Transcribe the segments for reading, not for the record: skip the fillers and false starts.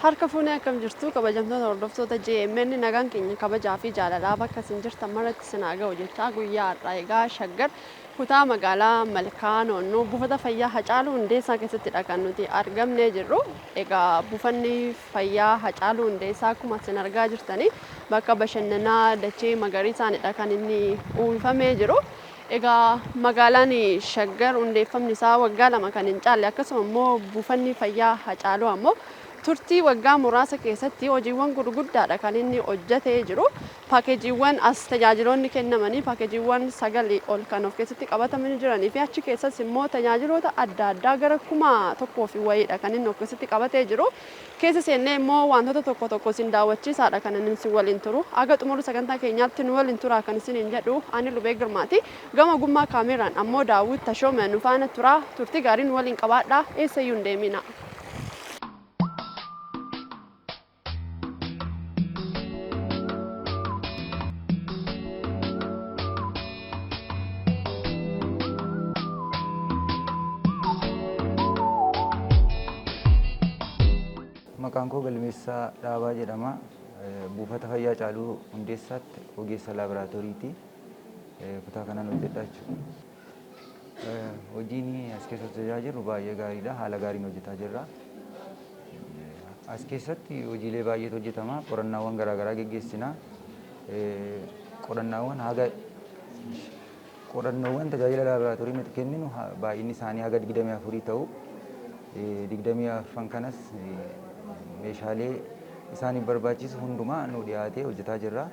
Harka fuunee akkam jirtu kabajamtoota hordoftoota JMN nagaan keenya kabajaa fi jaalalaa bakka isin jirtan maratti isin haa ga'u jechaa guyyaa har'aa egaa shaggar kutaa magaalaa Malkaa Noonnoo buufata fayyaa Hacaaluu Hundeessaa keessattidha kan nuti argamnee jirru. Egaa buufanni fayyaa Hacaaluu Hundeessaa akkuma isin argaa jirtanii bakka bashannanaa dachee magariisaanidha kan inni uwwifamee jiru. Egaa magaalaan shaggar hundeeffamni isaa waggaa lama kan hin caalle akkasuma immoo buufanni fayyaa Hacaaluu ammoo turtii waggaa muraasa keessatti hojiiwwan gurguddaadha kan inni hojjetee jiru. Paakeejiiwwan as tajaajiloonni kennamanii paakeejiiwwan 9 ol kan of keessatti qabatamanii jiranii fi achi keessas immoo tajaajiloota adda addaa gara 1,000 wayiidha kan inni of keessatti qabatee jiru. Keessa seennee immoo wantoota tokko tokko isin daawwachiisaadha kan inni isin waliin turu. Aga xumura sagantaa keenyaatti nu waliin turaa kan isin hin jedhu ani Lubee Girmaati. Gama gummaa kaameraan ammoo Daawwit Tashoomee nu faana turaa. Turtii gaarii nu waliin qabaadhaa. Eessayyuu hin deemina. Maqaan koo Galmeessaa Dhaabaa jedhama. Buufata fayyaa Hacaaluu Hundeessaatti ogeessa laaboraatooriiti. Kutaa kanaan hojjedha jechuudha. Hojiin as keessatti tajaajilu baay'ee gaariidha. Haala gaariin hojjetaa jirra. As keessatti hojiilee baay'eetu hojjetama. Qorannaawwan garaagaraa geggeessina. Qorannoowwan tajaajila laaboraatoorii nuti kenninu baay'inni isaanii haga 24 ta'u. 24 kanas meeshaalee isaaniif barbaachisu hundumaa nu dhiyaatee hojjetaa jirra.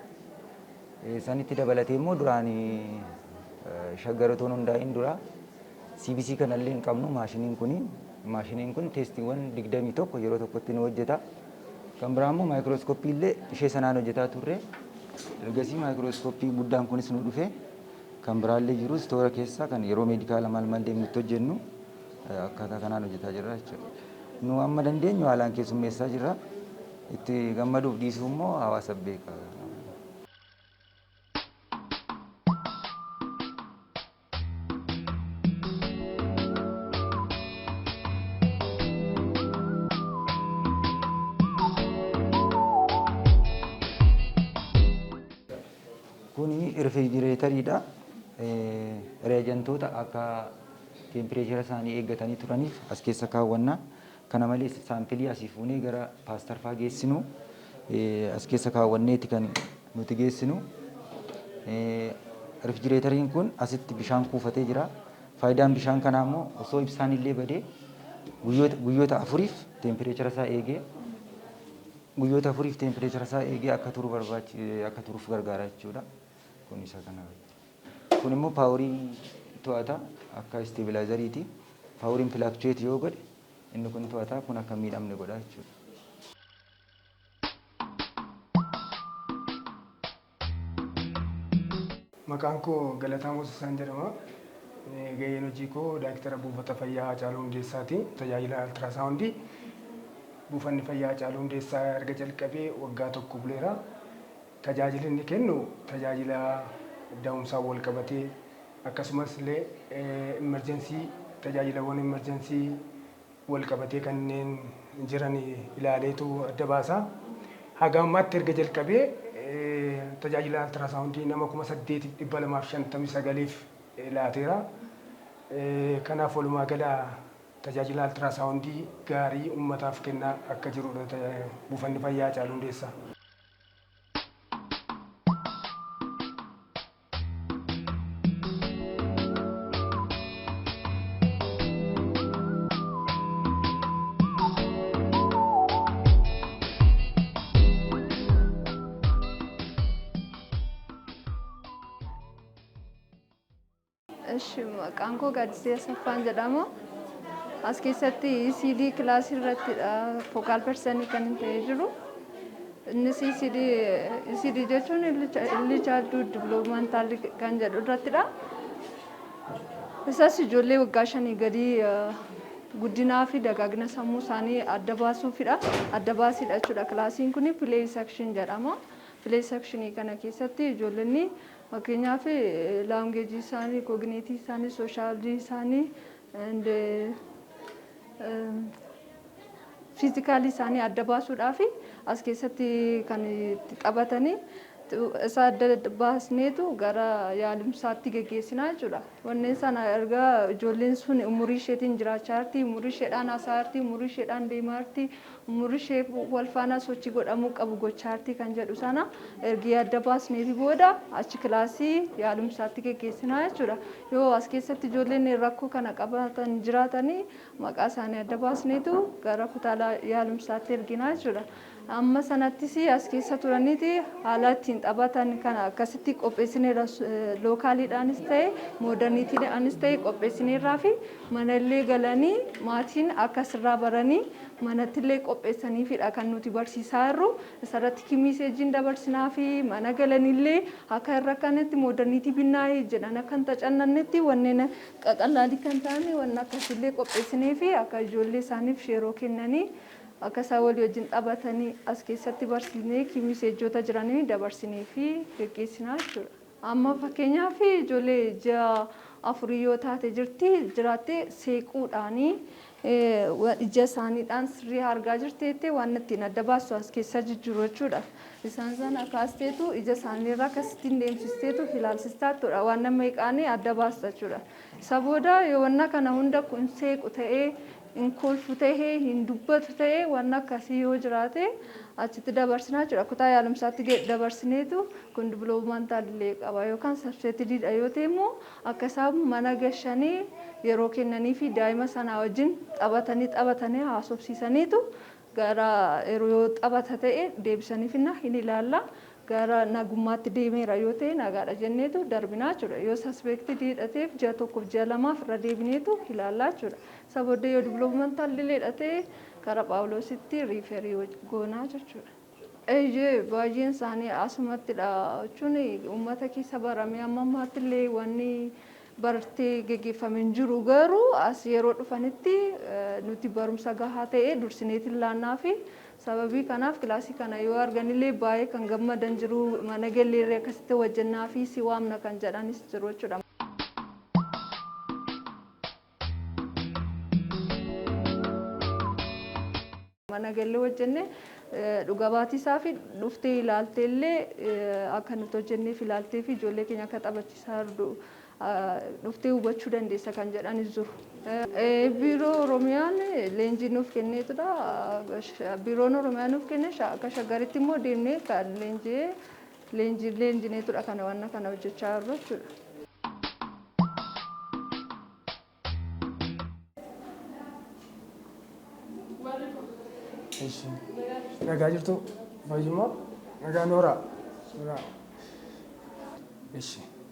Sanitti dabalatee immoo duraan shaggar otoo hundaa'in dura CBC kanallee hin qabnu maashiniin kun teestiiwwan 21 yeroo tokkotti nu hojjeta. Kan biraa immoo maayikirooskooppii illee ishee sanaan hojjetaa turre. Ergasii maayikirooskooppii guddaan kunis nu dhufe. Kan biraallee jiru istoora keessa kan yeroo meedikaala maal deemnutti hojjennu akkaataa kanaan hojjetaa jirra jechuudha. Nu amma dandeenyu haalaan keessummeessaa jirra. Itti gammaduuf dhiisuu immoo hawaasa beeka. Kuni rifrijireetariidha. Reejantoota akka tempireechara isaanii eeggatanii turaniif as keessa kaawwanna. Kana malees saampilii asii fuunee gara paastarfaa geessinu as keessa kaawwanneeti kan nuti geessinu. Rifrijireetariin kun asitti bishaan kuufatee jira. Faayidaan bishaan kanaa immoo osoo ibsaan illee badee guyyoota 4 tempireechara isaa eegee akka turuuf gargaara jechuudha. Kun isa kana. Kun immoo paaworii to'ata akka isteebilaayizariiti. Paaworiin filaakchuweet yoo godhe inni kun to'ata kun akka miidhamne godha jechuudha. Maqaan koo Galataa Moosisaan jedhama. Gaheen hojii koo daayirektara buufata fayyaa Hacaaluu Hundeessaati. Tajaajila altiraasaawundii buufanni fayyaa Hacaaluu Hundeessaa erga jalqabee waggaa tokko buleera. Tajaajila inni kennu tajaajila da'umsaan wal qabatee akkasumas illee tajaajilawwan emerjensii wal qabatee kanneen jiran ilaaleetu adda baasa. Haga ammaatti erga jalqabee tajaajila altiraasaawundii nama 8,259 laateera. Kanaaf walumaa gala tajaajila altiraasaawundii gaarii uummataaf kennaa akka jirudha buufanni fayyaa Hacaaluu Hundeessaa. Maqaan koo Gaaddisee Asaffaan jedhama. As keessatti ECD kilaasii irrattidha fokaal persanii kan hin ta'ee jiru. Innis ECD jechuun Early Childhood Developmental kan jedhu irrattidha. Isas ijoollee waggaa 5 gadii guddinaa fi dagaagina sammuu isaanii adda baasuufidha. Adda baasiidha jechuudha. Kilaasiin kun play section jedhama. Play sectionii kana keessatti ijoolleen fakkeenyaaf laangeejii isaanii, kooginiitii isaanii, sooshaalizii isaanii fiizikaalii isaanii adda baasuudhaaf as keessatti kan itti taphatanii isa adda baasneetu gara yaalumsaatti geggeessinaa jechuudha. Wanneen sana erga ijoolleen sun umurii isheetiin jiraachaa jirti, umurii isheedhaan haasaa jirti, umurii isheedhaan deemaa jirti, umurii ishee wal faana sochii godhamuu qabu gochaa jirti kan jedhu sana ergi adda baasneefi booda achi kilaasii yaalumsaatti geggeessinaa jechuudha. Yoo as keessatti ijoolleen rakkoo kana qabatan jiraatanii maqaa isaanii adda baasneetu gara kutaa yaalumsaatti erginaa jechuudha. Amma sanattis as keessa turaniiti haala ittiin taphatan kana akkasitti qopheessineerra lookaaliidhaanis ta'e mooderniitiidhaanis ta'e qopheessineerraa fi manallee galanii maatiin akka sirraa baranii manattillee qopheessaniifidha kan nuti barsiisaa jirru. Isarratti kimiiseejiin dabarsinaa fi mana galanillee akka irra kanatti mooderniitii binnaa'ee jedhan akka hin tacannannetti wanneen qaqallaalii kan ta'an waan akkasillee qopheessinee fi akka ijoollee isaaniif yeroo kennanii akka isaan walii wajjin taphatanii as keessatti barsiisnee kimiiseejota jiranii dabarsinee fi geggeessinaa jechuudha. Amma fakkeenyaaf ijoollee ji'a afurii yoo taate jiraatte seequudhaanii ija isaaniidhaan sirrii argaa jirteetti waan ittiin adda baastu as keessa jijjiiru jechuudha. Isaan sana kaasteetu ija isaaniirraa akkasittiin deemsisteetu ilaalsistaatudha waan nama eeqaanii adda baasta jechuudha. Isa booda yoo wanna kana hunda kun seequ ta'ee hin kolfu ta'ee hin dubbatu ta'ee waan akkasii yoo jiraate achitti dabarsinaa jechuudha. Kutaa yaalumsaatti dabarsineetu kun diviloomantallee qaba yookaan sabseetidiidha yoo ta'e immoo akka isaan mana gashanii yeroo kennanii fi daa'ima sana wajjin taphatanii haasofsiisaniitu gara yeroo taphata ta'e deebisanii finna hin ilaalla. Gara nagummaatti deemeera yoo ta'e nagaadha jenneetu darbinaa jechuudha. Yoo saspektii hidhateef ji'a tokkoof ji'a lamaaf irra deebineetu ilaallaa jechuudha. Isa booddee yoo diviloomantallee hidhatee gara Phaawulositti riiferii goonaa jechuudha. Baay'een isaanii asumattidha jechuun uummata keessa baramee amma ammaattillee wanni bartee geggeeffamee jiru garuu as yeroo dhufanitti nuti barumsa gahaa ta'e dursineetiin laannaa fi sababii kanaaf kilaasii kana yoo arganillee baay'ee kan gammadan jiru mana galleerree akkasitti wajjannaa fi si waamna kan jedhanis jiru jechuudha. Mana gallee wajjannee dhuga baatisaa fi dhuftee ilaalteellee akka nuti hojjenneef ilaaltee fi ijoollee keenya akka taphachiisaa jirru dhuftee hubachuu dandeessa kan jedhanis jiru. Biiroo Oromiyaan leenjii nuuf kenneetudha. Biiroon Oromiyaa nuuf kenne akka shaggaritti immoo deemnee kan leenjineetudha kana waan kana hojjechaa jirru jechuudha. Nagaa jirtu fayyummaa nagaa nooraa.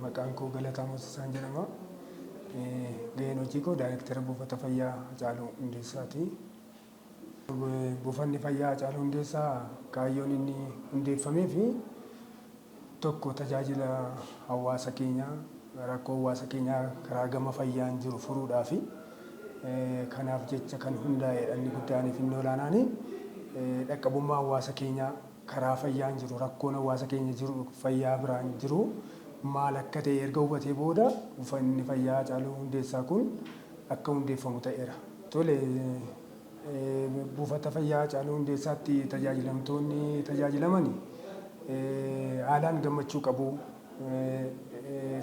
Maqaan koo Galataa Moosisaan jedhama. Gaheen hojii koo daayirektara buufata fayyaa Hacaaluu Hundeessaati. Buufanni fayyaa Hacaaluu Hundeessaa kaayyoon inni hundeeffamee fi tokko tajaajila hawaasa keenyaa rakkoo hawaasa keenyaa karaa gama fayyaan jiru furuudhaafi kanaaf jecha kan hundaa'edha inni guddaan fi inni olaanaani dhaqqabummaa hawaasa keenyaa karaa fayyaan jiru rakkoon hawaasa keenya jiru fayyaa biraan jiru maal akka ta'e erga hubatee booda buufanni fayyaa Hacaaluu Hundeessaa kun akka hundeeffamu ta'eera. Tole buufata fayyaa Hacaaluu Hundeessaatti tajaajilamtoonni tajaajilaman haalaan gammachuu qabu.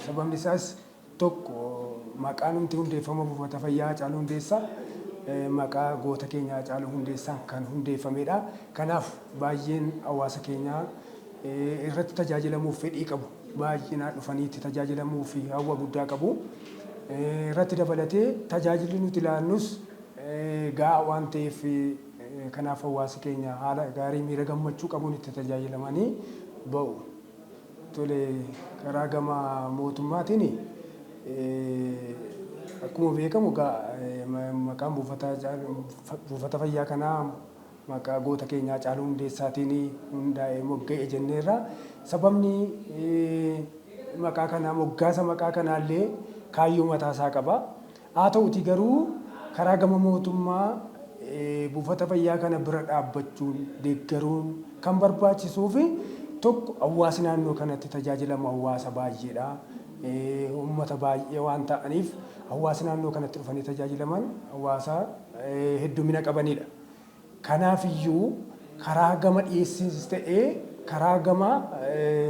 Sababni isaas tokko maqaan nuti hundeeffama buufata fayyaa Hacaaluu Hundeessaa maqaa goota keenya Hacaaluu Hundeessaan kan hundeeffamedha. Kanaaf baay'een hawaasa keenyaa irratti tajaajilamuuf fedhii qabu. Baay'inaan dhufaniitti tajaajilamuu fi hawwa guddaa qabu. Irratti dabalatee tajaajilli nuti laannus gahaa waan ta'eef kanaaf hawaasa keenya haala gaarii miira gammachuu qabuun itti tajaajilamanii ba'u. Tole karaa gama mootummaatiin akkuma beekamu maqaan buufata fayyaa kanaa maqaa goota keenyaa Hacaaluu Hundeessaatiin hundaa'ee mogga'e jenneerra. Sababni maqaa kanaa moggaasa maqaa kanaallee kaayyoo mataasaa qaba. Haa ta'uti garuu karaa gama mootummaa buufata fayyaa kana bira dhaabbachuun deeggaruun kan barbaachisuu fi tokko hawaasni naannoo kanatti tajaajilamu hawaasa baay'eedha. Uummata baay'ee waan ta'aniif hawaasni naannoo kanatti dhufanii tajaajilaman hawaasa heddumina qabanidha. Kanaafiyyuu karaa gama dhiyeessiis ta'ee karaa gama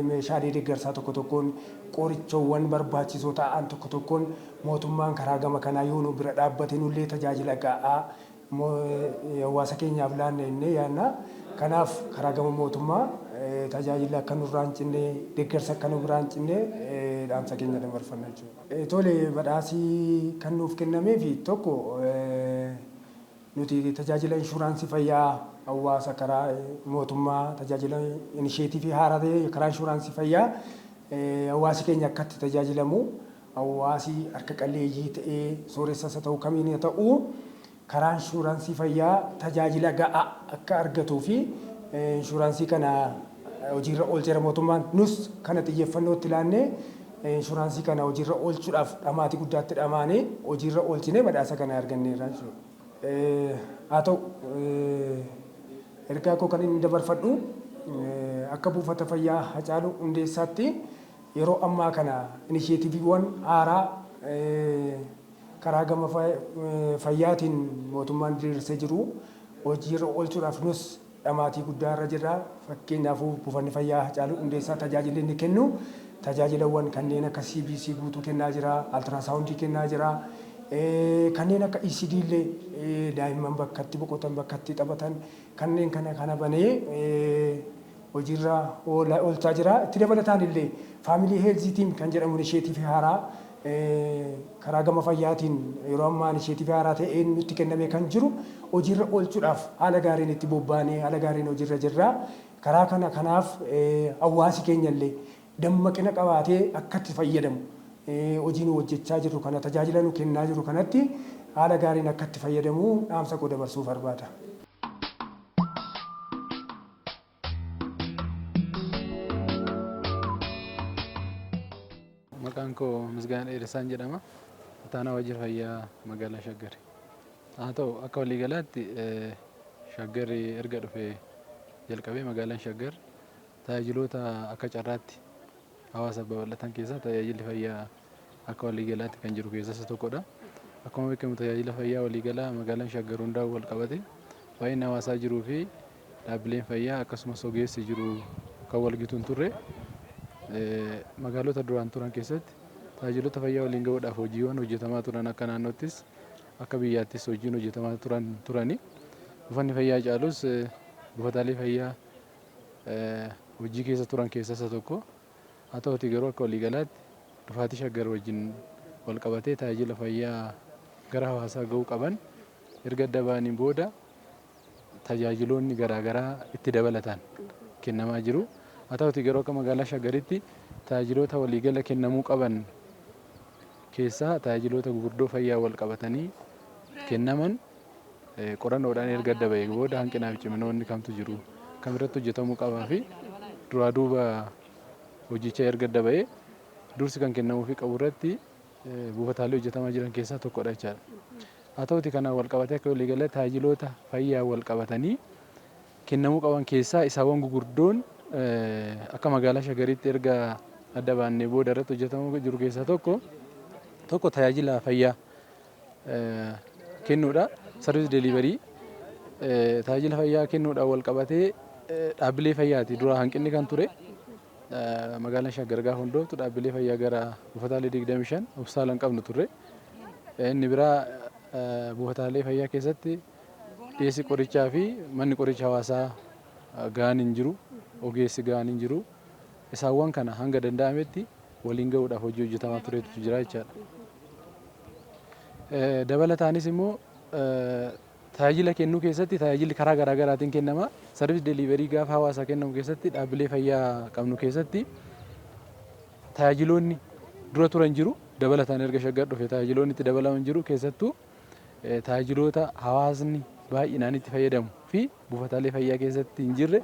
meeshaalee deeggarsaa tokko tokkoon qorichoowwan barbaachisoo ta'an tokko tokkoon mootummaan karaa gama kanaa yoo nu bira dhaabbate nullee tajaajila ga'aa hawaasa keenyaaf laanne innee yaadna. Kanaaf karaa gama mootummaa tajaajila akka nurraa hin cinne deeggarsa akka nurraa hin cinne dhaamsa keenya dabarfanna jechuudha. Tole badhaasii kan nuuf kennamee fi tokko nuti tajaajila inshuraansii fayyaa hawaasa karaa mootummaa tajaajila inisheetivii haaraa ta'e karaa inshuraansii fayyaa hawaasi keenya akkatti tajaajilamu hawaasi harka qalleeyyii ta'ee sooressas ta'u kamiin ta'u karaa inshuraansii fayyaa tajaajila ga'aa akka argatuu fi inshuraansii kana hojiirra oolcheera mootummaan nus kana xiyyeeffannootti laannee inshuraansii kana hojiirra oolchuudhaaf dhamaatii guddaatti dhamaanee hojiirra oolchinee badhaasa kana arganneerra jechuudha. Haa ta'u ergaa koo kan inni dabarfadhu akka buufata fayyaa Hacaaluu Hundeessaatti yeroo ammaa kana inisheetiiviiwwan haaraa karaa gama fayyaatiin mootummaan diriirsee jiru hojiirra oolchuudhaaf nus dhamaatii guddaa irra jirra. Fakkeenyaaf buufanni fayyaa Hacaaluu Hundeessaa tajaajila inni kennu tajaajilawwan kanneen akka CBC guutuu kennaa jira, altiraasaawundii kennaa jira. Kanneen akka ECD illee daa'imman bakkatti boqotan bakkatti taphatan kanneen kana banee hojiirra oolchaa jira. Itti dabalataan illee faamilii heelzii tiim kan jedhamu inisheetiivii haaraa karaa gama fayyaatiin yeroo ammaa inisheetiivii haaraa ta'een nutti kennamee kan jiru hojiirra oolchuudhaaf haala gaariin itti bobbaanee haala gaariin hojiirra jirra. Karaa kanaaf hawaasi keenya illee dammaqina qabaatee akka itti fayyadamu hojii nu hojjechaa jirru kana tajaajila nu kennaa jirru kanatti haala gaariin akka itti fayyadamu dhaamsa koo dabarsuuf barbaada. Maqaan koo Misgaanaa Dheeressaan jedhama. Ittaanaa Waajjira Fayyaa magaalaa Shaggar. Haa ta'u akka waliigalaatti Shaggar erga dhufee jalqabee magaalaan Shaggar tajaajiloota akka carraatti hawaasa babal'atan keessaa tajaajilli fayyaa akka waliigalaatti kan jiru keessaa isa tokkodha. Akkuma beekamu tajaajila fayyaa waliigalaa magaalaan Shaggar hundaa wal qabate baay'inni hawaasaa jiruu fi dhaabbileen fayyaa akkasumas ogeessi jiru kan wal gitu hin turre magaalota duraan turan keessatti tajaajiloota fayyaa waliin gahuudhaaf hojiiwwan hojjetamaa turan akka naannoottis akka biyyaattis hojiin hojjetamaa turani. Buufanni fayyaa Hacaaluus buufataalee fayyaa hojii keessa turan keessaa isa tokko. Haa ta'uutii garuu akka waliigalaatti dhufaatii Shaggar wajjin wal qabatee tajaajila fayyaa gara hawaasaa gahuu qaban erga adda ba'aniin booda tajaajiloonni garaagaraa itti dabalataan kennamaa jiru. Haa ta'uutii garuu akka magaalaa Shaggaritti tajaajiloota waliigala kennamuu qaban keessaa tajaajiloota gurguddoo fayyaa wal qabatanii kennaman qorannoodhaan erga adda ba'ee booda hanqinaaf ciminoonni kamtu jiru kam irratti hojjetamuu qabaa fi duraa duuba hojicha erga adda ba'ee dursi kan kennamuu fi qabu irratti buufataalee hojjetamaa jiran keessaa tokkodha jechaadha. Haa ta'uutii kanaan wal qabatee akka waliigala tajaajiloota fayyaa wal qabatanii kennamuu qaban keessaa isaawwan gurguddoon akka magaalaa Shaggaritti erga adda baannee booda irratti hojjetamuu jiru keessaa tokko tajaajila fayyaa kennuudha. Sarviis deeliverii tajaajila fayyaa kennuudhaan wal qabatee dhaabbilee fayyaati dura hanqinni kan ture. Magaalaan Shaggar gaafa hundooftu dhaabbilee fayyaa gara buufataalee 25 hospitaala hin qabnu turre. Inni biraa buufataalee fayyaa keessatti dhiyeessi qorichaa fi manni qoricha hawaasaa gahaan hin jiru, ogeessi gahaan hin jiru. Isaawwan kana hanga danda'ametti waliin gahuudhaaf hojii hojjetamaa turetu jira jechaadha. Dabalataanis immoo tajaajila kennuu keessatti tajaajilli karaa garaagaraatiin kennama. Sarviis deeliverii gaafa hawaasaa kennamu keessatti dhaabbilee fayyaa qabnu keessatti tajaajiloonni dura turan jiru. Dabalataan erga Shaggar dhufe tajaajiloonni itti dabalaman jiru keessattuu tajaajiloota hawaasni baay'inaan itti fayyadamu fi buufataalee fayyaa keessatti hin jirre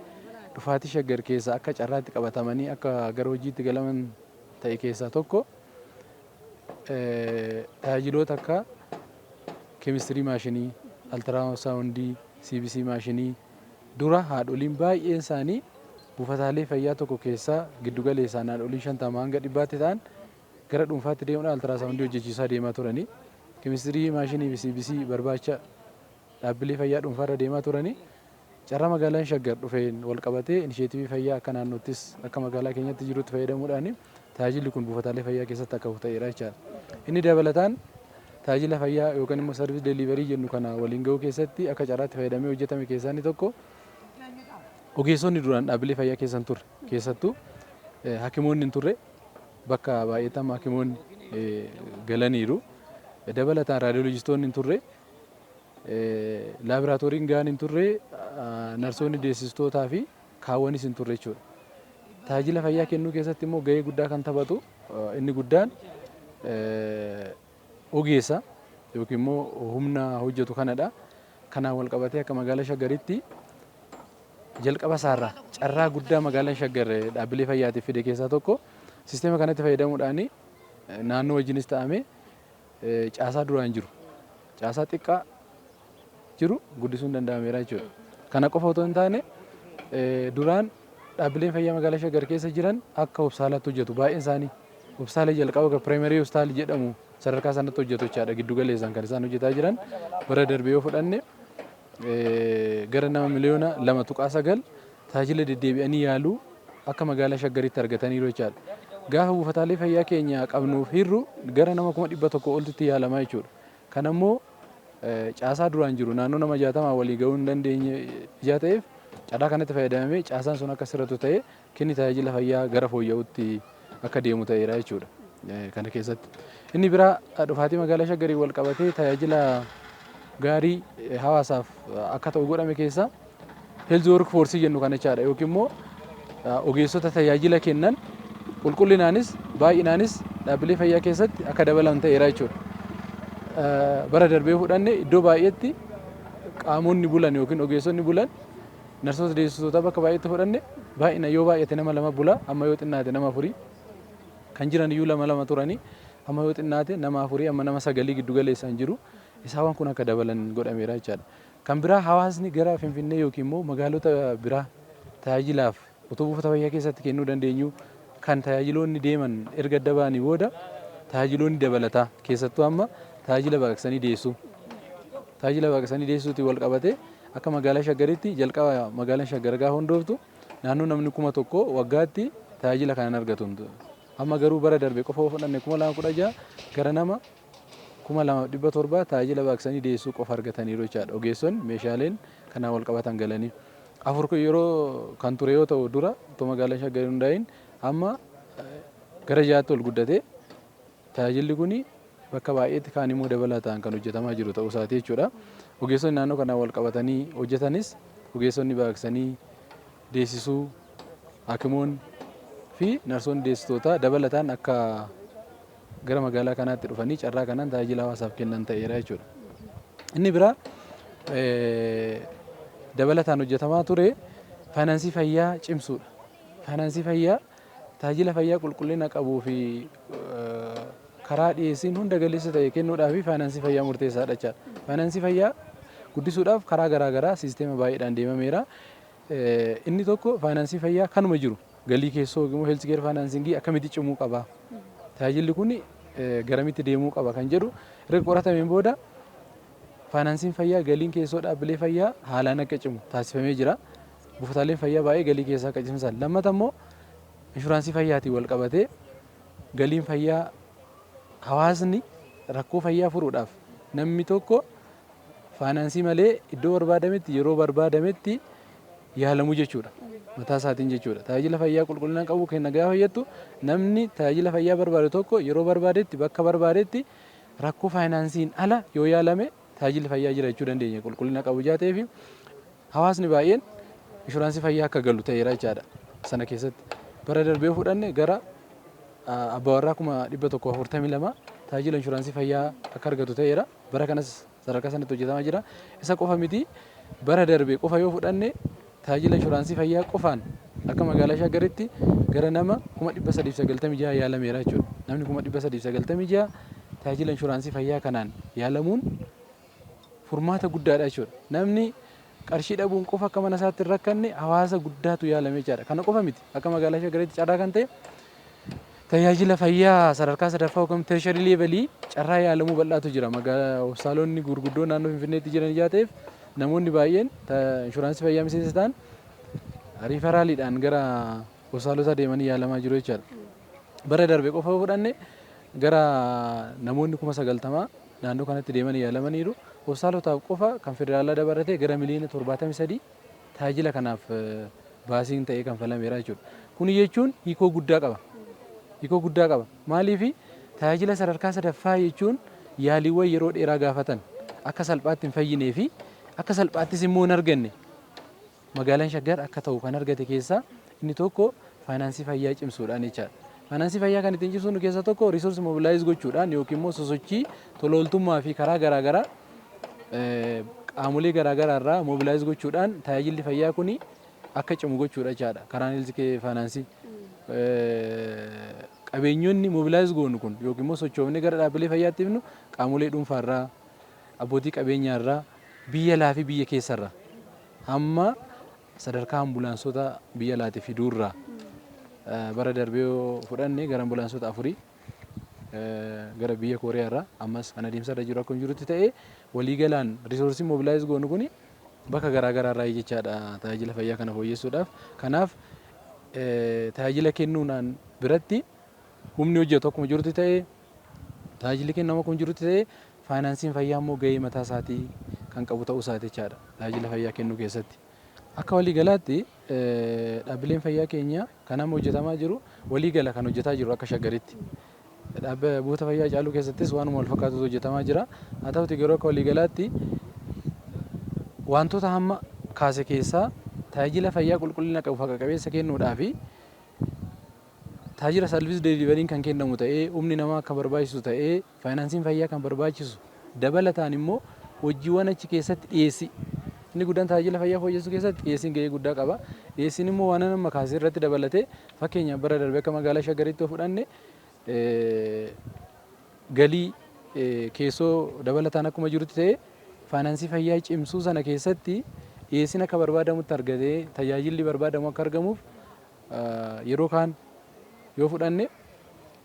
dhufaatii Shaggar keessaa akka carraatti qabatamanii akka gara hojiitti galaman ta'e keessaa tokko tajaajiloota akka keemistirii maashinii, altiraasaawundii, CBC maashinii dura haadholiin baay'een isaanii buufataalee fayyaa tokko keessaa giddugaleessaan haadholiin 50 hanga 100 ta'an gara dhuunfaatti deemuudhaan altiraasaawundii hojjechiisaa deemaa turanii. Keemistirii maashinii fi CBC barbaacha dhaabbilee fayyaa dhuunfaarra deemaa turanii. carraa magaalaan Shaggar dhufeen wal qabatee inisheetivii fayyaa akka naannoottis akka magaalaa keenyatti jirutti fayyadamuudhaan tajaajilli kun buufataalee fayyaa keessatti akka ta'eera jechaadha. Inni dabalataan tajaajila fayyaa yookaan immoo sarviis deeliiverii jennu kana waliin gahuu keessatti akka carraatti fayyadamee hojjetame keessaa inni tokko ogeessonni duraan dhaabbilee fayyaa keessa hin turre keessattuu hakimoonni hin turre bakka baay'eetti hakimoonni galaniiru. Dabalataan raadiyooloojistoonni hin turre laaboraatooriin gahaan hin turre narsoonni deessistootaa fi kaawwanis hin turre jechuudha. Tajaajila fayyaa kennuu keessatti immoo gahee guddaa kan taphatu inni guddaan ogeessa yookiin immoo humna hojjetu kanadha. Kanaan wal qabatee akka magaalaa Shaggaritti jalqaba isaarraa carraa guddaa magaalaan Shaggar dhaabbilee fayyaatiif fide keessaa tokko sisteema kanatti fayyadamuudhaan naannoo wajjinis ta'ame caasaa duraan jiru caasaa xiqqaa jiru guddisuun danda'ameera jechuudha. Kana qofa otoo hin taane duraan dhaabbileen fayyaa magaalaa Shaggar keessa jiran akka hospitaalaatti hojjetu baay'een isaanii hospitaala jalqaba piraayimarii hospitaal jedhamu sadarkaa sanatti hojjetu jechaadha. Giddu galeessaan kan isaan hojjetaa jiran bara darbee yoo fudhanne gara nama miliyoona 2.9 tajaajila deddeebi'anii yaaluu akka magaalaa Shaggaritti argataniiru jechaadha. Gaafa buufataalee fayyaa keenya qabnuuf hirru gara nama 100 oltutti yaalamaa jechuudha. Kan ammoo caasaa duraan jiru naannoo nama 60 walii gahuu hin dandeenye ijaa ta'eef carraa kanatti fayyadamamee caasaan sun akka sirratu ta'ee kenni tajaajila fayyaa gara fooyya'uutti akka deemu ta'eera jechuudha. Kana keessatti inni biraa dhufaatii magaalaa Shaggarii wal qabatee tajaajila gaarii hawaasaaf akka ta'u godhame keessa health work force jennu kana jechaadha yookiin immoo ogeessota tajaajila kennan qulqullinaanis baay'inaanis dhaabbilee fayyaa keessatti akka dabalan ta'eera jechuudha. Bara darbee fudhanne iddoo baay'eetti qaamonni bulan yookiin ogeessonni bulan narsoota deessistoota bakka baay'eetti fudhanne baay'ina yoo baay'ate nama 2 bula amma yoo xinnaate nama 4 kan jiran iyyuu 2 turanii amma yoo xinnaate nama 4 amma nama 9 giddu galeessaan jiru isaan kun akka dabalan godhameera jechaadha. Kan biraa hawaasni gara Finfinnee yookiin immoo magaalota biraa tajaajilaaf otoo buufata fayyaa keessatti kennuu dandeenyu kan tajaajiloonni deeman erga adda ba'anii booda tajaajiloonni dabalataa keessattuu amma tajaajila baqaqsanii deessuu. Tajaajila baqaqsanii deessuutiin wal qabatee akka magaalaa Shaggaritti jalqaba magaalaan Shaggar gaafa hundooftu naannoo namni 1,000 waggaatti tajaajila kanan argatu. Amma garuu bara darbe qofa yoo fudhanne 2016 gara nama 2,700 tajaajila baqaqsanii deessuu qofa argataniiru jechaadha. Ogeessonni meeshaaleen kanaan wal qabatan galanii. Afur yeroo kan ture yoo ta'u dura otoo magaalaa Shaggar hundaa'in amma gara 6tti ol guddatee tajaajilli kun bakka baay'eetti kaan immoo dabalataan kan hojjetamaa jiru ta'uu isaati jechuudha. Ogeessonni naannoo kanaan wal qabatanii hojjetanis ogeessonni baqaqsanii deessisuu hakimoonni fi narsoonni deessistoota dabalataan akka gara magaalaa kanaatti dhufanii carraa kanaan tajaajila hawaasaaf kennan ta'eera jechuudha. Inni biraa dabalataan hojjetamaa ture faayinaansii fayyaa cimsuudha. Faayinaansii fayyaa tajaajila fayyaa qulqullina qabuu fi karaa dhiyeessiin hunda galeessa ta'e kennuudhaaf faayinaansii fayyaa murteessaadha jechaadha. Faayinaansii fayyaa guddisuudhaaf karaa garaagaraa siisteema baay'eedhaan deemameera. Inni tokko faayinaansii fayyaa kanuma jiru galii keessoo yookiin health care faayinaansingii akkamitti cimuu qaba. Tajaajilli kun garamitti deemuu qaba kan jedhu erga qoratameen booda faayinaansiin fayyaa galiin keessoo dhaabbilee fayyaa haalaan akka cimu taasifamee jira. Buufataaleen fayyaa baay'ee galii keessaa akka cimsan. Lammata immoo inshuraansii fayyaatiin wal qabatee galiin fayyaa hawaasni rakkoo fayyaa furuudhaaf namni tokko faayinaansii malee iddoo barbaadametti yeroo barbaadametti yaalamu jechuudha. Mataa isaatiin jechuudha. Tajaajila fayyaa qulqullina qabu kenna gaafa fayyattu namni tajaajila fayyaa barbaadu tokko yeroo barbaadetti bakka barbaadetti rakkoo faayinaansiin ala yoo yaalame tajaajilli fayyaa jira jechuu dandeenya qulqullina qabu jaatee fi hawaasni baay'een inshuraansii fayyaa akka galu ta'eera jechaadha. Sana keessatti bara darbee fudhanne gara abbawarraa 142 tajaajila inshuraansii fayyaa akka argatu ta'eera. Bara kanas sadarkaa sanatti hojjetamaa jira. Isa qofa miti bara darbee qofa yoo fudhanne tajaajila inshuraansii fayyaa qofaan akka magaalaa Shaggaritti gara nama 396 yaalameera jechuudha. Namni 396 tajaajila inshuraansii fayyaa kanaan yaalamuun furmaata guddaadha jechuudha. Namni qarshii dhabuun qofa akka mana isaatti hin rakkanne hawaasa guddaatu yaalamee jechaadha. Kana qofa miti akka magaalaa Shaggaritti carraa kan ta'e tajaajila fayyaa sadarkaa sadaffaa yookaan teesharii leevelii carraa yaalamuu bal'aatu jira. Magaalaa hospitaalonni gurguddoo naannoo Finfinneetti jiran ijaa ta'eef namoonni baay'een inshuraansii fayyaa miseensa ta'an riifaraaliidhaan gara hospitaalota deemanii yaalamaa jiru jechaadha. Bara darbe qofa fudhanne gara namoonni 90,000 naannoo kanatti deemanii yaalamaniiru. Hospitaalotaaf qofa kan federaalaa dabalatee gara miliyoona 73 tajaajila kanaaf baasiin ta'ee kanfalameera jechuudha. Kun jechuun hiikoo guddaa qaba. Hiikoo guddaa qaba. Maaliif tajaajila sadarkaa sadaffaa jechuun yaaliiwwan yeroo dheeraa gaafatan akka salphaatti hin fayyinee fi akka salphaattis immoo hin arganne magaalaan Shaggar akka ta'u kan argate keessaa inni tokko faayinaansii fayyaa cimsuudhaan jechaadha. Faayinaansii fayyaa kan ittiin cimsuun keessaa tokko riisorsi mobilaayiz gochuudhaan yookiin immoo sosochii tola ooltummaa fi karaa garaagaraa qaamolee garaagaraa irraa mobilaayiz gochuudhaan tajaajilli fayyaa kun akka cimu gochuudha jechaadha. Karaan ilsikee faayinaansii qabeenyonni mobilaayiz goonu kun yookiin immoo sochoofnee gara dhaabbilee fayyaatti ifnu qaamolee dhuunfaarraa abbootii qabeenyaarraa biyya alaa fi biyya keessarraa hamma sadarkaa ambulaansota biyya alaatii fiduurraa bara darbee fudhanne gara ambulaansota 4 gara biyya Kooriyaarraa ammas kan adeemsarra jiru akkuma jirutti ta'ee waliigalaan riisorsii mobilaayiz goonu kun bakka garaagaraarraa jechaadha tajaajila fayyaa kana fooyyessuudhaaf. Kanaaf tajaajila kennuudhaan biratti humni hojjetu akkuma jirutti ta'ee tajaajilli kennamu akkuma jirutti ta'ee faayinaansiin fayyaa immoo gahee mataa isaatii kan qabu ta'uu isaati jechaadha tajaajila fayyaa kennuu keessatti. Akka waliigalaatti dhaabbileen fayyaa keenya kan amma hojjetamaa jiru waliigala kan hojjetaa jiru akka Shaggaritti. Buufata fayyaa Haacaaluu keessattis waanuma wal fakkaatutu hojjetamaa jira. Haa ta'uti garuu akka waliigalaatti wantoota hamma kaase keessaa tajaajila fayyaa qulqullina qabu haqa qabeessa kennuudhaa fi tajaajila salvis deeliveriin kan kennamu ta'ee humni namaa akka barbaachisu ta'ee faayinaansiin fayyaa kan barbaachisu dabalataan immoo hojiiwwan achi keessatti dhiyeessi. Inni guddaan tajaajila fayyaa fooyyessuu keessatti dhiyeessiin gahee guddaa qaba. Dhiyeessiin immoo waan nama kaasee irratti dabalatee fakkeenyaaf bara darbee akka magaalaa Shaggaritti yoo fudhanne galii keessoo dabalataan akkuma jirutti ta'ee faayinaansii fayyaa cimsuu sana keessatti dhiyeessiin akka barbaadamutti argatee tajaajilli barbaadamu akka argamuuf yeroo kaan yoo fudhanne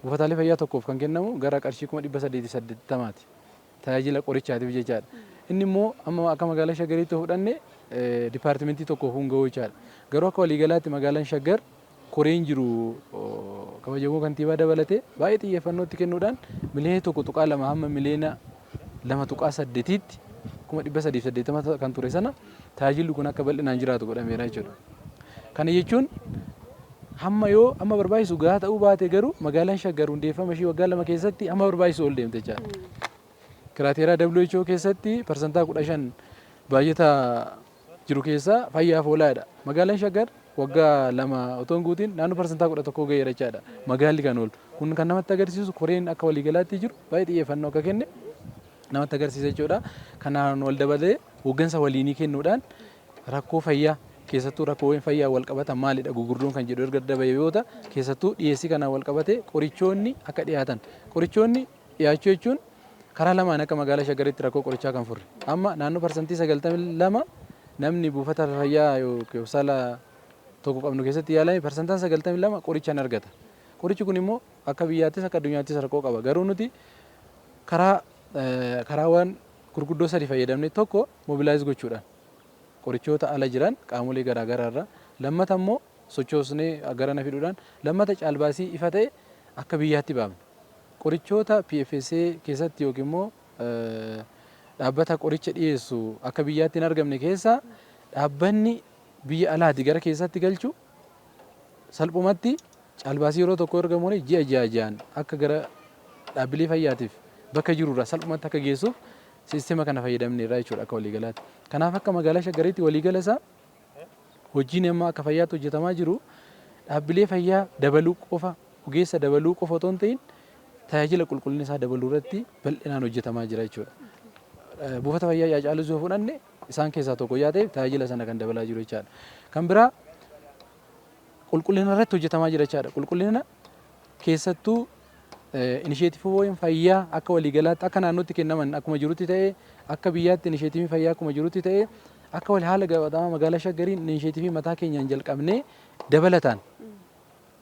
buufataalee fayyaa tokkoof kan kennamu gara qarshii 380ti tajaajila qorichaatiif jechaadha. Inni immoo amma akka magaalaa Shaggaritti fudhanne dipaartimentii tokkoof hunga'uu jechaadha. Garuu akka waliigalaatti magaalaan Shaggar koreen jiru kabajamoo kantiibaa dabalatee baay'ee xiyyeeffannootti kennuudhaan miliyoona 1.2 hamma miliyoona 2.8tti 380 kan ture sana tajaajilli kun akka bal'inaan jiraatu godhameera jechuudha. Kana jechuun hamma yoo amma barbaachisu gahaa ta'uu baate garuu magaalaan Shaggar hundeeffama ishii waggaa 2 keessatti amma barbaachisu ol deemte jechaadha. Kiraateeraa WHO keessatti parsantaa 15 baay'ata jiru keessaa fayyaaf oolaadha. Magaalaan Shaggar waggaa 2 otoo hin guutiin naannoo parsantaa 11 gaheera jechaadha. Magaalli kan oolu. Kun kan namatti agarsiisu koreen akka waliigalaatti jiru baay'ee xiyyeeffannoo akka kenne namatti agarsiisa jechuudha. Kanaan wal dabalee hooggansa waliinii kennuudhaan rakkoo fayyaa keessattuu rakkoowwan fayyaa wal qabatan maalidha gugurdoon kan jedhu erga dabayoota keessattuu dhiyeessii kanaan wal qabate qorichoonni akka dhiyaatan. Qorichoonni dhiyaachuu jechuun karaa lamaan akka magaalaa Shaggaritti rakkoo qorichaa kan furre. Amma naannoo parsantii 92 namni buufata fayyaa yookiin saala tokko qabnu keessatti yaalame parsantaan 92 qorichaan argata. Qorichi kun immoo akka biyyaattis akka addunyaattis rakkoo qaba. Garuu nuti karaawwan gurguddoo sadii fayyadamne tokko mobilaayiz gochuudhaan qorichoota ala jiran qaamolee garaagaraa irraa lammata immoo sochoosnee gara na fiduudhaan lammata caalbaasii ifa ta'e akka biyyaatti baafna. Qorichoota PFSA keessatti yookiin immoo dhaabbata qoricha dhiyeessu akka biyyaatti hin argamne keessaa dhaabbanni biyya alaati gara keessatti galchu salphumatti caalbaasii yeroo tokko argamuun ji'a ji'aan akka gara dhaabbilee fayyaatiif bakka jirurraa salphumatti akka geessuuf sisteema kana fayyadamneerra jechuudha akka waliigalaatti. Kanaaf akka magaalaa Shaggaritti waliigala isaa hojiin amma akka fayyaatti hojjetamaa jiru dhaabbilee fayyaa dabaluu qofa ogeessa dabaluu qofa otoo hin ta'in tajaajila qulqullina isaa dabaluu irratti bal'inaan hojjetamaa jira jechuudha. Buufata fayyaa Haacaaluu yoo fudhanne isaan keessaa tokko yoo ta'e tajaajila sana kan dabalaa jiru jechaadha. Kan biraa qulqullina irratti hojjetamaa jira jechaadha. Qulqullina keessattuu inisheetiifiiwwan fayyaa akka waliigalaatti akka naannootti kennaman akkuma jirutti ta'ee akka biyyaatti inisheetiivii fayyaa akkuma jirutti ta'ee akka wal haala qabatamaa magaalaa Shaggariin inisheetiivii mataa keenyaan jalqabnee dabalataan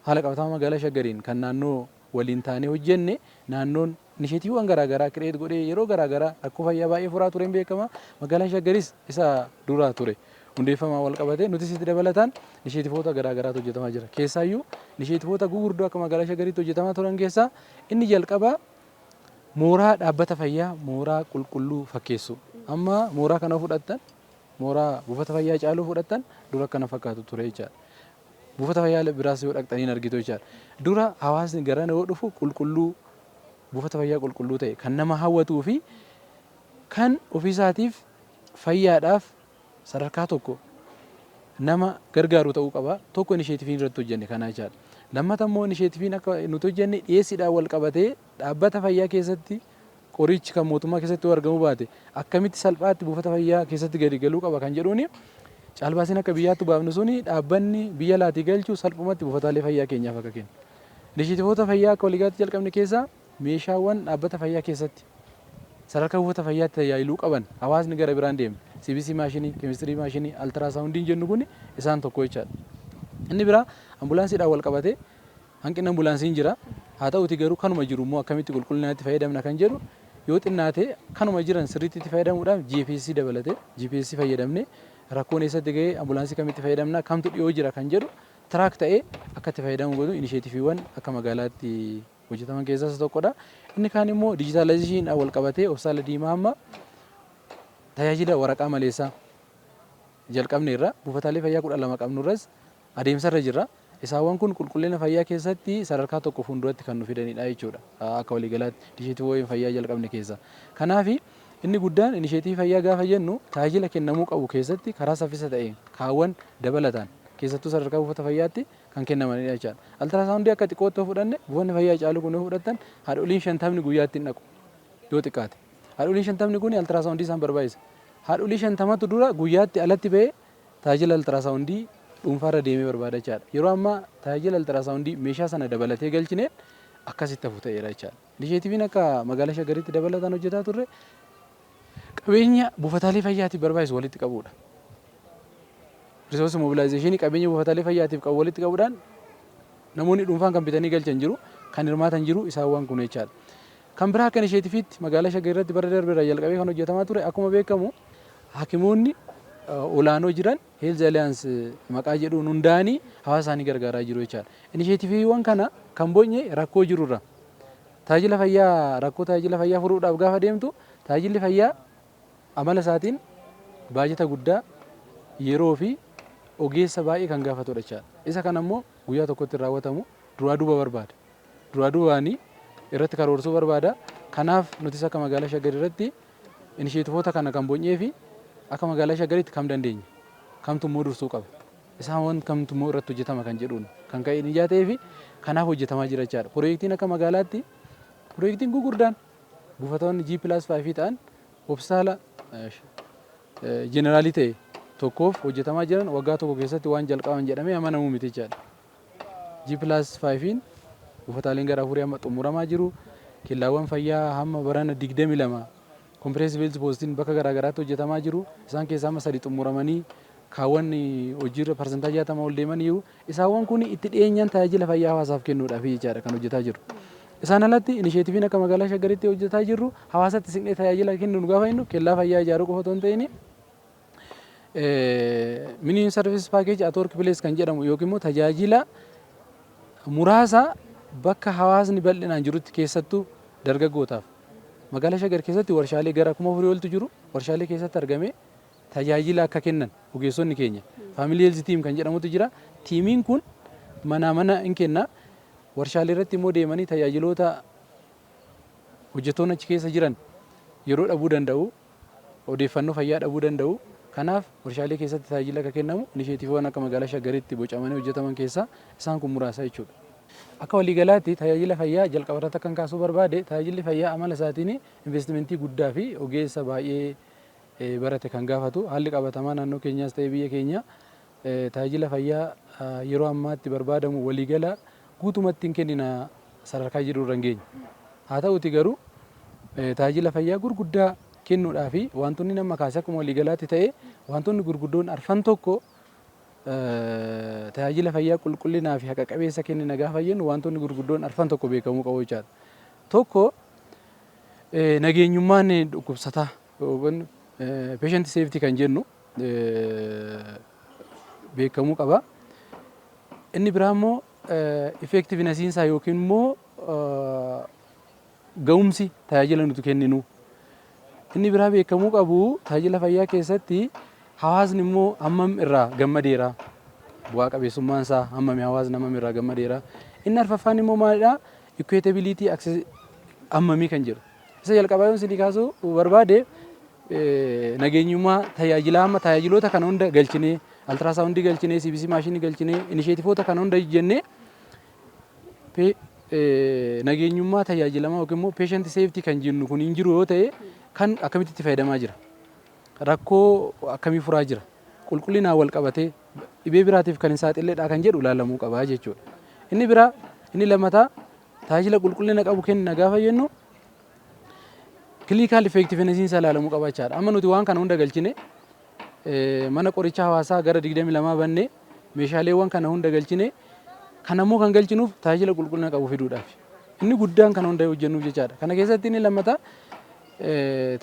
haala qabatamaa magaalaa Shaggariin kan naannoo waliin taanee hojjenne naannoon inisheetiiwwan garaagaraa kireet godhee yeroo garaagaraa rakkoo fayyaa baay'ee furaa tureen beekama. Magaalaan Shaggaris isa duraa ture. Hundeeffamaa wal qabatee nuti sitti dabalataan inisheetiifoota garaagaraatu hojjetamaa jira. Keessaayyuu inisheetiifoota gurguddoo akka magaalaa Shaggariitti hojjetamaa turan keessaa inni jalqabaa mooraa dhaabbata fayyaa mooraa qulqulluu fakkeessu. Amma mooraa kana fudhattan mooraa buufata fayyaa Haacaaluu fudhattan dura kana fakkaatu ture jechaadha. Buufata fayyaa biraas yoo dhaqxanii argitu jechaadha. Dura hawaasni gara yoo dhufu qulqulluu buufata fayyaa qulqulluu ta'e kan nama hawwatuu fi kan ofiisaatiif fayyaadhaaf sadarkaa tokko nama gargaaru ta'uu qaba. Tokko inisheetiifiin irratti hojjenne kana jechaadha. Lammata immoo inisheetiifiin akka nuti hojjenne dhiyeessiidhaan wal qabatee dhaabbata fayyaa keessatti qorichi kan mootummaa keessatti argamu baate akkamitti salphaatti buufata fayyaa keessatti gadi galuu qaba kan jedhuuni caalbaasiin akka biyyaatti baafnu suni dhaabbanni biyya laatii galchuu salphumatti buufataalee fayyaa keenyaaf akka kennu. Inisheetiifoota fayyaa akka waliigaatti jalqabne keessaa meeshaawwan dhaabbata fayyaa keessatti sadarkaa buufata fayyaatti tajaajiluu qaban hawaasni gara biraan deeme CBC maashinii, keemistirii maashinii, altiraasaawundiin jennu kun isaan tokko jechaadha. Inni biraa ambulaansiidhaan wal qabatee hanqina ambulaansiin jira. Haa ta'uti garuu kanuma jiru immoo akkamitti qulqullinaatti fayyadamna kan jedhu yoo xinnaate kanuma jiran sirriitti itti fayyadamuudhaaf GPS dabalatee GPS fayyadamnee rakkoon eessatti ga'ee ambulaansii kamitti fayyadamna kamtu dhiyoo jira kan jedhu tiraak ta'ee akka itti fayyadamu godhu inisheetiifiiwwan akka magaalaatti hojjetaman keessaa isa tokkodha. Inni kaan immoo dijitaalaayizeshiiniidhaan wal qabatee hospitaala diimaa amma tajaajila waraqaa maleessaa jalqabne irra buufataalee fayyaa 12 qabnurras adeemsarra jirra. Isaawwan kun qulqullina fayyaa keessatti sadarkaa tokko fuulduratti kan nu fidanidha jechuudha. Akka waliigalaatti inisheetiiwwan fayyaa jalqabne keessa. Kanaaf inni guddaan inisheetiivii fayyaa gaafa jennu tajaajila kennamuu qabu keessatti karaa saffisa ta'een kaawwan dabalataan keessattuu sadarkaa buufata fayyaatti kan kennamanidha jechaadha. Altiraasaawundii akka xiqqootti fudhanne buufanni fayyaa Haacaaluu kun yoo fudhattan haadholiin 50 guyyaatti hin dhaqu yoo xiqqaate. Haadholiin 50 kun altiraasaawundii isaan barbaachisa. Haadholii 50tu dura guyyaatti alatti ba'ee tajaajila altiraasaawundii dhuunfaarra deemee barbaada jechaadha. Yeroo ammaa tajaajila altiraasaawundii meeshaa sana dabalatee galchinee akkasitti hafu ta'eera jechaadha. Inisheetiiviin akka magaalaa Shaggariitti dabalataan hojjetaa turre qabeenya buufataalee fayyaatiif barbaachisu walitti qabuudha. Risoorsi mobilaayizeeshinii qabeenya buufataalee fayyaatiif qabu walitti qabuudhaan namoonni dhuunfaan kan bitanii galchan jiru, kan hirmaatan jiru isaawwan kun jechaadha. Kan biraa akka inisheetiifiitti magaalaa Shaggariirratti bara darbeerraa jalqabee kan hojjetamaa ture akkuma beekamu hakimoonni olaanoo jiran Health Alliance maqaa jedhuun hundaa'anii hawaasa isaanii gargaaraa jiru jechaadha. Inisheetiiviiwwan kana kan boonye rakkoo jirurra. Tajaajila fayyaa rakkoo tajaajila fayyaa furuudhaaf gaafa deemtu tajaajilli fayyaa amala isaatiin baajata guddaa yeroo fi ogeessa baay'ee kan gaafatudha jechaadha. Isa kana immoo guyyaa tokkotti raawwatamu duraa duuba barbaada. Duraa duubaanii irratti karoorsuu barbaada. Kanaaf nutis akka magaalaa Shaggariirratti inisheetiivoota kana kan boonyee fi akka magaalaa Shaggariitti kam dandeenya kamtu immoo dursuu qaba isaan kamtu immoo irratti hojjetama kan jedhuun kan ka'e ijaa ta'ee fi kanaaf hojjetamaa jira jechaadha. Pirooyektiin akka magaalaatti pirooyektiin gurguddaan buufatoonni G+5 ta'an hospitaala jeneraalii ta'e tokkoof hojjetamaa jiran waggaa tokko keessatti waan jalqaban jedhamee amanamuu miti jechaadha. G+5 buufataaleen gara afurii amma xumuramaa jiru. Kellaawwan fayyaa hamma barana 22 Comprehensive Health Postiin bakka garaagaraatti hojjetamaa jiru. Isaan keessaa amma 3 xumuramanii kaawwan hojiirra parsantaajii 60 ol deemanii jiru. Isaawwan kun itti dhiyeenyaan tajaajila fayyaa hawaasaaf kennuudhaaf jechaadha kan hojjetaa jiru. Isaan alatti inisheetiiviin akka magaalaa Shaggariitti hojjetaa jirru hawaasatti siqnee tajaajila kennuun gaafa innu kellaa fayyaa ijaaruu qofa otoo hin ta'in mini service package at work place kan jedhamu yookiin immoo tajaajila muraasa bakka hawaasni bal'inaan jirutti keessattuu dargaggootaaf magaalaa Shaggar keessatti warshaalee gara 1000 oltu jiru. Warshaalee keessatti argamee tajaajila akka kennan ogeessonni keenya family health team kan jedhamutu jira. Tiimiin kun mana mana hin kenna. Warshaalee irratti immoo deemanii tajaajiloota hojjettoonni achi keessa jiran yeroo dhabuu danda'u, odeeffannoo fayyaa dhabuu danda'u. Kanaaf warshaalee keessatti tajaajila akka kennamu inisheetiiviiwwan akka magaalaa Shaggariitti bocamanii hojjetaman keessaa isaan kun muraasa jechuudha. Akka waliigalaatti tajaajila fayyaa jalqabarratti kan kaasuu barbaade tajaajilli fayyaa amala isaatiin investimentii guddaa fi ogeessa baay'ee barate kan gaafatu haalli qabatamaa naannoo keenyaas ta'ee biyya keenya tajaajila fayyaa yeroo ammaatti barbaadamu waliigala guutumatti hin kennina sadarkaa jiru irra hin geenye. Haa ta'uti garuu tajaajila fayyaa gurguddaa kennuudhaa fi wantoonni nama kaasee akkuma waliigalaatti ta'e wantoonni gurguddoon arfan tokko tajaajila fayyaa qulqullinaa fi haqa qabeessa kennina gaafa jennu wantoonni gurguddoon arfan tokko beekamuu qabu jechaadha. Tokko nageenyummaan dhukkubsataa patient safety kan jennu beekamuu qaba. Inni biraa immoo effectiveness isaa yookiin immoo ga'umsi tajaajila nuti kenninu. Inni biraa beekamuu qabu tajaajila fayyaa keessatti hawaasni immoo hammam irraa gammadeera. Bu'aa qabeessummaan isaa hammami hawaasni hammam irraa gammadeera. Inni arfaffaan immoo maalidha? Equitability access hammamii kan jedhu. Isa jalqabaa yoo isin kaasuu barbaade nageenyummaa tajaajiloota kana hunda galchinee ultrasound galchinee CBC maashinii galchinee initiativeota kana hunda jennee nageenyummaa tajaajilamaa yookiin immoo patient safety kan jennu kun hin jiru yoo ta'e kan akkamitti itti fayyadamaa jira? Rakkoo akkamii furaa jira? Qulqullinaan wal qabatee dhibee biraatiif kan hin saaxileedha kan jedhu ilaalamuu qaba jechuudha. Inni biraa inni lammataa tajaajila qulqullina qabu kenna gaafa jennu clinical effectiveness isaa ilaalamuu qaba jechaadha. Amma nuti waan kana hunda galchine mana qorichaa hawaasaa gara 22 bannee meeshaaleewwan kana hunda galchine kanammoo kan galchinuuf tajaajila qulqullina qabu fiduudhaaf. Inni guddaan kana hunda hojjennuuf jechaadha. Kana keessatti inni lammataa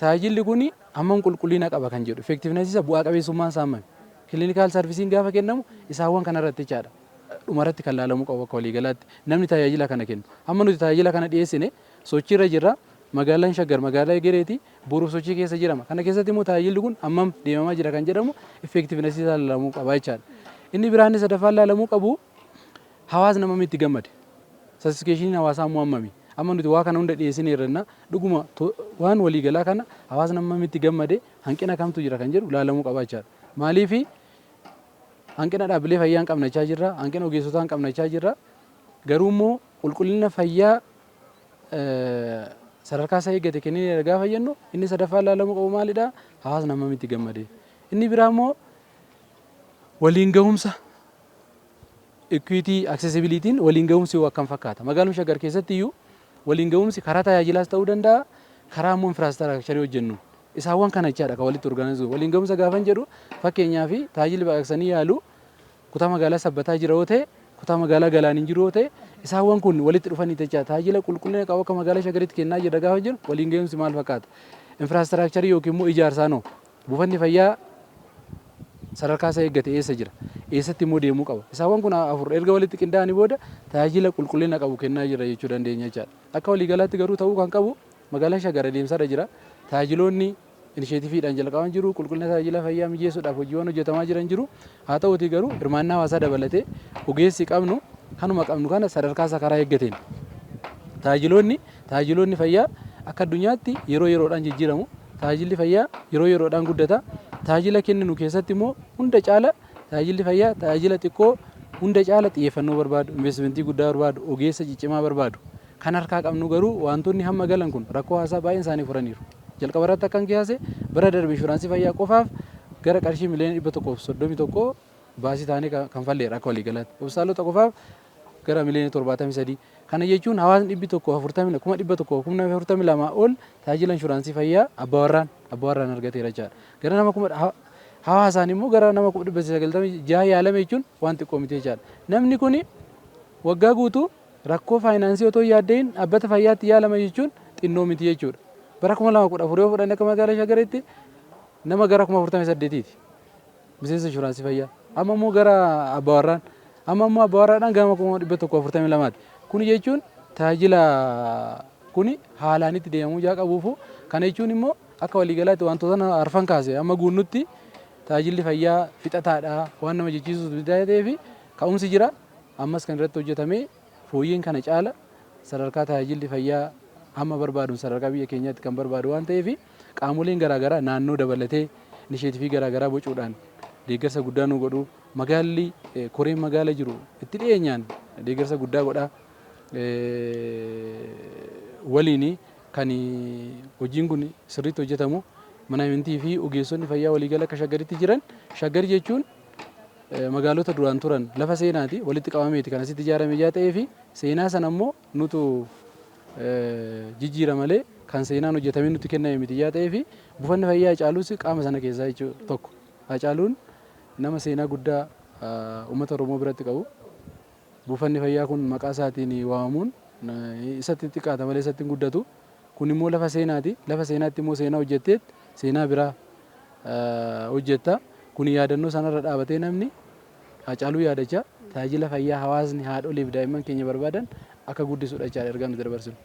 tajaajilli kun hammam qulqullina qaba kan jedhu effectiveness isa bu'aa qabeessummaan isaa hammami. Clinical service gaafa kennamu isaawwan kana irratti jechaadha. Dhumarratti kan ilaalamuu qabu akka waliigalaatti namni tajaajila kana kennu. Amma nuti tajaajila kana dhiyeessine sochiirra jirra. Magaalaan Shaggar magaalaa Egereeti boruuf sochii keessa jirama. Kana keessatti immoo tajaajilli kun hammam deemamaa jira kan jedhamu effectiveness isaa ilaalamuu qaba jechaadha. Inni biraan sadaffaan ilaalamuu qabu hawaasni hammam itti gammade. Satisfaction hawaasaa immoo hammami. Amma nuti waa kana hunda dhiyeessinee irranna dhuguma waan waliigalaa kana hawaasni hammam itti gammade hanqina kamtu jira kan jedhu ilaalamuu qaba jechaadha. Maaliifi hanqina dhaabbilee fayyaa hin qabnachaa jirra, hanqina ogeessotaa hin qabnachaa jirra. Garuu immoo qulqullina fayyaa sadarkaa isaa eeggate kennee gaafa jennu inni sadaffaa ilaalamuu qabu maalidha? Hawaasni hammam itti gammade. Inni biraa immoo waliin gahumsa equity accessibility waliin gahumsi akkam fakkaata. Magaaluma Shaggar keessatti iyyuu waliin gahumsi karaa tajaajilaas ta'uu danda'a, karaa immoo infraastiraakcharii hojjennu. Isaawwan kana jechaadha kan walitti organizuu. Waliin gahumsa gaafan jedhu fakkeenyaaf tajaajilli baqaqsanii yaalu kutaa magaalaa Sabbataa jira yoo ta'e kutaa magaalaa Galaaniin jiru yoo ta'e isaawwan kun walitti dhufanii jecha tajaajila qulqullina qabu akka magaalaa Shaggaritti kennaa jira gaafa jiru waliin gahumsi maal fakkaata? Infraastiraakcharii yookiin immoo ijaarsaa noo buufanni fayyaa sadarkaa isaa eeggate eessa jira? Eessatti immoo deemuu qaba? Isaawwan kun afur erga walitti qindaa'anii booda tajaajila qulqullina qabu kennaa jira jechuu dandeenya jechaadha. Akka waliigalaatti garuu ta'uu kan qabu magaalaan Shaggar adeemsarra jira. Tajaajiloonni initiatiiviidhaan jalqaban jiru, qulqullina tajaajila fayyaa mijeessuudhaaf hojiiwwan hojjetamaa jiran jiru. Haa ta'uutii garuu hirmaannaa hawaasaa dabalatee ogeessi qabnu kanuma qabnu kana sadarkaa isaa karaa eeggateen tajaajiloonni fayyaa akka addunyaatti yeroo yeroodhaan jijjiiramu. Tajaajilli fayyaa yeroo yeroodhaan guddata. Tajaajila kenninu keessatti immoo hunda caala tajaajilli fayyaa tajaajila xiqqoo hunda caala xiyyeeffannoo barbaadu, investimentii guddaa barbaadu, ogeessa ciccimaa barbaadu. Kan harkaa qabnu garuu wantoonni hamma galan kun rakkoo hawaasaa baay'een isaanii furaniiru. Jalqaba irratti akkan kiyaase bara darbe inshuraansii fayyaa qofaaf gara qarshii miliyoona 131 baasii taanee kan falleera akka waliigalaatti. Hospitaalota qofaaf gara miliyoona 73. Kana jechuun hawaasni 140 kuma 142 ol tajaajila inshuraansii fayyaa abbawarraan argateera jechaadha. Gara nama kuma hawaasaan immoo gara nama 996 yaalame jechuun waan xiqqoo miti jechaadha. Namni kun waggaa guutuu rakkoo faayinaansii otoo yaaddeen dhaabbata fayyaatti yaalama jechuun xinnoo miti jechuudha. Bara 2014 yoo fudhanne akka magaalaa Shaggaritti nama gara 48ti miseensa inshuraansii fayyaa. Amma immoo gara abbawarraadhaan gama 142ti. Kun jechuun tajaajila kun haalaan itti deemamuu qabuufu kana jechuun immoo akka waliigalaatti wantoota arfan kaase amma guunnutti tajaajilli fayyaa fixataadha waan nama jechisiisu ta'eef ka'umsi jira. Ammas kan irratti hojjetame fooyyeen kana caala sadarkaa tajaajilli fayyaa amma barbaadu sadarkaa biyya keenyaatti kan barbaadu waan ta'eef qaamoleen garaagaraa naannoo dabalatee inisheetifii garaagaraa bocuudhaan deeggarsa guddaa nu godhu. Magaalli koreen magaala jiru itti dhiyeenyaan deeggarsa guddaa godha. Waliin kan hojiin kun sirriitti hojjetamu mana amantii fi ogeessonni fayyaa waliigala akka Shaggaritti jiran. Shaggar jechuun magaalota duraan turan lafa seenaati walitti qabameeti kan asitti ijaarame ta'ee fi seenaa sana immoo nutu jijjiira malee kan seenaan hojjetamee nutti kenname miti ta'ee fi buufanni fayyaa Hacaaluus qaama sana keessaa jechuudha tokko. Hacaaluun nama seenaa guddaa uummata Oromoo biratti qabu. Buufanni fayyaa kun maqaa isaatiin waamamuun isatti xiqqaata malee isatti hin guddatu. kun immoo lafa seenaati. Lafa seenaatti immoo seenaa hojjetteet seenaa biraa hojjetta. Kun yaadannoo sanarra dhaabatee namni Haacaaluu yaadachaa tajaajila fayyaa hawaasni haadholiif daa'imman keenya barbaadan akka guddisudha jechaadha ergaa nuti dabarsinu.